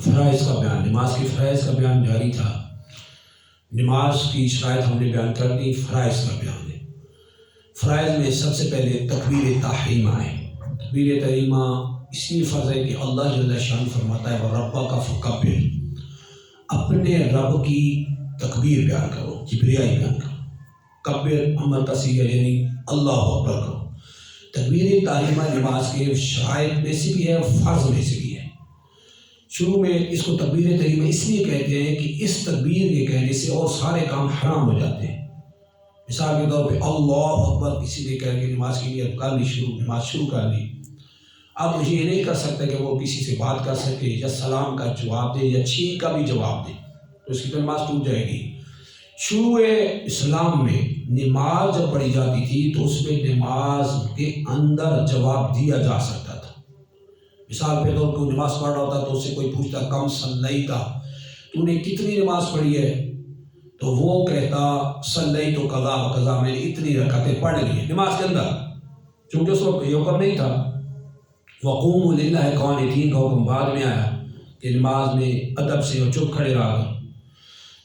فرائض کا بیان، نماز کی فرائض کا بیان جاری تھا۔ نماز کی شرائط ہم نے بیان کر دی، فرائض کا بیان ہے۔ فرائض میں سب سے پہلے تکبیر تحریمہ ہے۔ تکبیر تحریمہ اس لیے فرض ہے کہ اللہ جل شان فرماتا ہے وَرَبَّكَ فَكَبِّرْ، اپنے رب کی تکبیر بیان کرو، کبریائی بیان کرو۔ کبر امر کا صیغہ یعنی اللہ اکبر کرو۔ تکبیر تحریمہ نماز کے شرائط میں سے بھی ہے اور فرض میں سے بھی ہے۔ شروع میں اس کو تکبیر تحریمہ اس لیے کہتے ہیں کہ اس تکبیر کے کہنے سے اور سارے کام حرام ہو جاتے ہیں۔ مثال کے طور پہ اللہ اکبر کسی نے کہہ کے نماز کی نیت کر لی، نماز شروع کر لی، اب مجھے یہ نہیں کر سکتا کہ وہ کسی سے بات کر سکے یا سلام کا جواب دے یا چھین کا بھی جواب دے، تو اس کی تو نماز ٹوٹ جائے گی۔ شروع اسلام میں نماز جب پڑھی جاتی تھی تو اس میں نماز کے اندر جواب دیا جا سکتا تھا۔ مثال پہ طور کوئی نماز پڑھ رہا ہوتا تو اس سے کوئی پوچھتا کم صلیتا، تو نے کتنی نماز پڑھی ہے؟ تو وہ کہتا صلیت قضا و قضا، میں نے اتنی رکعتیں پڑھ لی ہیں نماز کے اندر، چونکہ اس وقت یہ حکم نہیں تھا۔ وقوموا للہ قانتین کا حکم بعد میں آیا کہ نماز میں ادب سے اور چپ کھڑے رہا کر،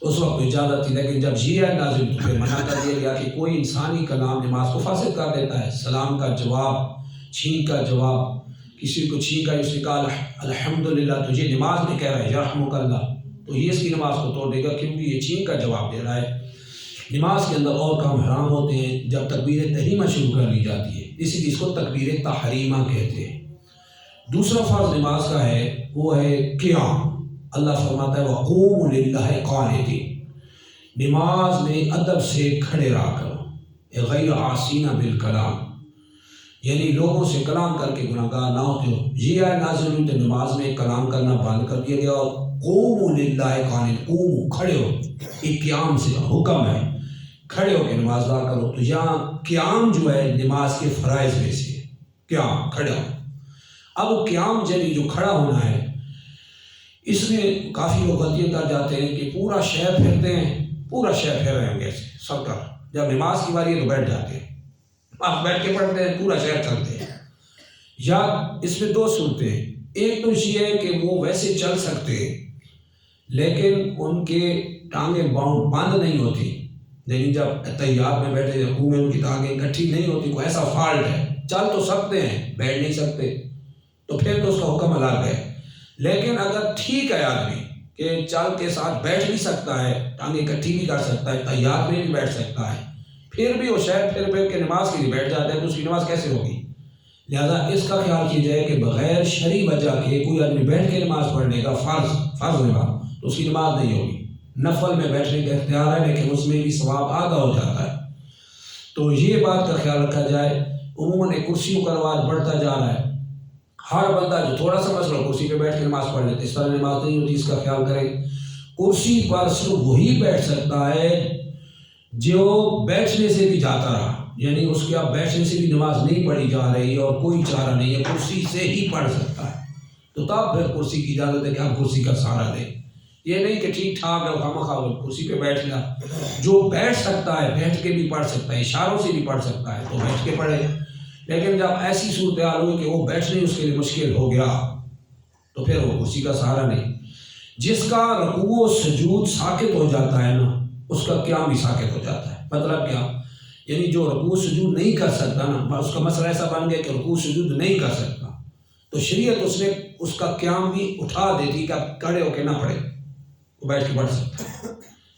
اس وقت اجازت تھی، لیکن جب یہ آیت نازل تو پھر منع کر دیا گیا کہ کوئی انسانی کلام نماز کو فاسد کر دیتا ہے۔ سلام کا جواب، چھین کا جواب، کسی کو چھین کا اس نے کہا الحمدللہ، تو یہ نماز میں کہہ رہا ہے یرحمک اللہ، تو یہ اس کی نماز کو توڑ دے گا کیونکہ یہ چھین کا جواب دے رہا ہے۔ نماز کے اندر اور کام حرام ہوتے ہیں جب تکبیر تحریمہ شروع کر لی جاتی ہے، اسی لیے اس کو تکبیر تحریمہ کہتے ہیں۔ دوسرا فرض نماز کا ہے وہ ہے قیام۔ اللہ فرماتا ہے وَقُومُوا لِلَّهِ قَانِتِينَ، نماز میں ادب سے کھڑے رہا کرو، غیر عاصین بالکلام، یعنی لوگوں سے کلام کر کے گناہ گار نہ ہوتے ہو۔ یہ آیت نازل ہوئی تو نماز میں کلام کرنا بند کر دیا گیا، اور قُومُوا لِلَّهِ قَانِتِينَ، قوموا کھڑے ہو، ایک قیام سے حکم ہے کھڑے ہو کے نماز ادا کرو۔ تو یہاں قیام جو ہے نماز کے فرائض میں سے ہے، قیام کھڑے ہو۔ اب قیام یعنی جو کھڑا ہونا ہے، اس میں کافی لوگ غلطیاں کر جاتے ہیں کہ پورا شہر پھرتے ہیں، پورا شہر پھر رہے ہوں گے ایسے سب کا، جب نماز کی باری ہے تو بیٹھ جاتے ہیں، آپ بیٹھ کے پڑھتے ہیں، پورا شہر چلتے ہیں۔ یا اس میں دو صورتیں ہیں، ایک تو یہ ہے کہ وہ ویسے چل سکتے ہیں لیکن ان کے ٹانگیں بند نہیں ہوتی، لیکن جب تحیات میں بیٹھے رکوع میں ان کی ٹانگیں اکٹھی نہیں ہوتی، کوئی ایسا فالٹ ہے، چل تو سکتے ہیں بیٹھ نہیں سکتے، تو پھر تو اس کا حکم الگ ہے۔ لیکن اگر ٹھیک ہے آدمی کہ چل کے ساتھ بیٹھ بھی سکتا ہے، ٹانگیں اکٹھی بھی کر سکتا ہے، تحیات میں بھی بیٹھ سکتا ہے، پھر بھی وہ شاید پھر کے نماز کے لیے بیٹھ جاتا ہے، تو اس کی نماز کیسے ہوگی؟ لہذا اس کا خیال کیا جائے کہ بغیر شرعی وجہ کے کوئی آدمی بیٹھ کے نماز پڑھنے کا فرض نماز تو اس کی نماز نہیں ہوگی۔ نفل میں بیٹھنے کا اختیار ہے لیکن اس میں بھی ثواب آدھا ہو جاتا ہے، تو یہ بات کا خیال رکھا جائے۔ عموماً کرسیوں کا رواج بڑھتا جا رہا ہے، ہر بندہ جو تھوڑا سا مسئلہ کرسی پہ بیٹھ کے نماز پڑھ لیتے، اس طرح نماز نہیں ہوتی، اس کا خیال کریں۔ کرسی پر صرف وہی بیٹھ سکتا ہے جو بیٹھنے سے بھی جاتا رہا، یعنی اس کے اب بیٹھنے سے بھی نماز نہیں پڑھی جا رہی اور کوئی چارہ نہیں ہے، کرسی سے ہی پڑھ سکتا ہے، تو تب پھر کرسی کی اجازت ہے کہ آپ کرسی کا سہارا لیں۔ یہ نہیں کہ ٹھیک ٹھاک ہے خواہ کرسی پہ بیٹھ گیا، جو بیٹھ سکتا ہے بیٹھ کے بھی پڑھ سکتا ہے، اشاروں سے بھی پڑھ سکتا ہے تو بیٹھ کے پڑھے۔ لیکن جب ایسی صورتحال ہوئی کہ وہ بیٹھنے اس کے لیے مشکل ہو گیا تو پھر وہ کرسی کا سہارا نہیں۔ جس کا رکوع و سجود ساکت ہو جاتا ہے نا، اس کا قیام بھی ساکت ہو جاتا ہے۔ مطلب کیا؟ یعنی جو رکوع و سجود نہیں کر سکتا نا، اس کا مسئلہ ایسا بن گیا کہ رکوع و سجود نہیں کر سکتا، تو شریعت اس نے اس کا قیام بھی اٹھا دیتی کہ اب کھڑے ہو کے نہ پڑھے، وہ بیٹھ کے پڑھ سکتا ہے،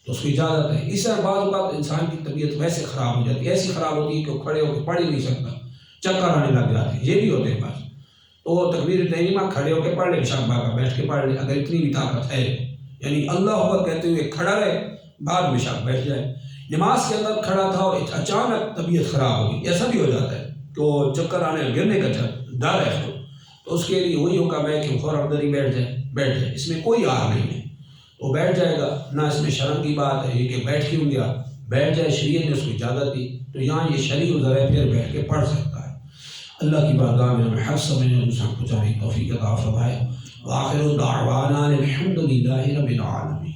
تو اس کی اجازت ہے۔ اس طرح بعض اوقات انسان کی طبیعت ویسے خراب ہو جاتی ہے، ایسی خراب ہوتی ہے کہ وہ کھڑے ہو کے پڑھ ہی نہیں سکتا، چکر آنے لگ جاتے ہیں، یہ بھی ہوتے ہیں بس، تو تکبیر تحریمہ کھڑے ہو کے پڑھ لے، شک باقا بیٹھ کے پڑھ لے اگر اتنی بھی طاقت ہے، یعنی اللہ اکبر کہتے ہوئے کھڑا رہے، بعد میں شک بیٹھ جائے۔ نماز کے اندر کھڑا تھا اور اچانک طبیعت خراب ہوگی، ایسا بھی ہو جاتا ہے کہ وہ چکر آنے گرنے کا ڈر ہے، تو اس کے لیے وہی حکم ہے کہ فوراً اندر ہی بیٹھ جائے، اس میں کوئی آر نہیں ہے، وہ بیٹھ جائے گا۔ نہ اس میں شرم کی بات ہے یہ کہ بیٹھ کیوں گیا، بیٹھ جائے، شریعت نے اس کو اجازت دی، تو یہاں یہ شرعی عذر ہے، پھر بیٹھ کے پڑھ سکتا ہے۔ اللہ کی بارگاہ میں ہمیں حفظ سمجھنے انسان کو جانے کی توفیق عطا فرمائے۔ وآخر دعوانا الحمد للہ رب العالمین۔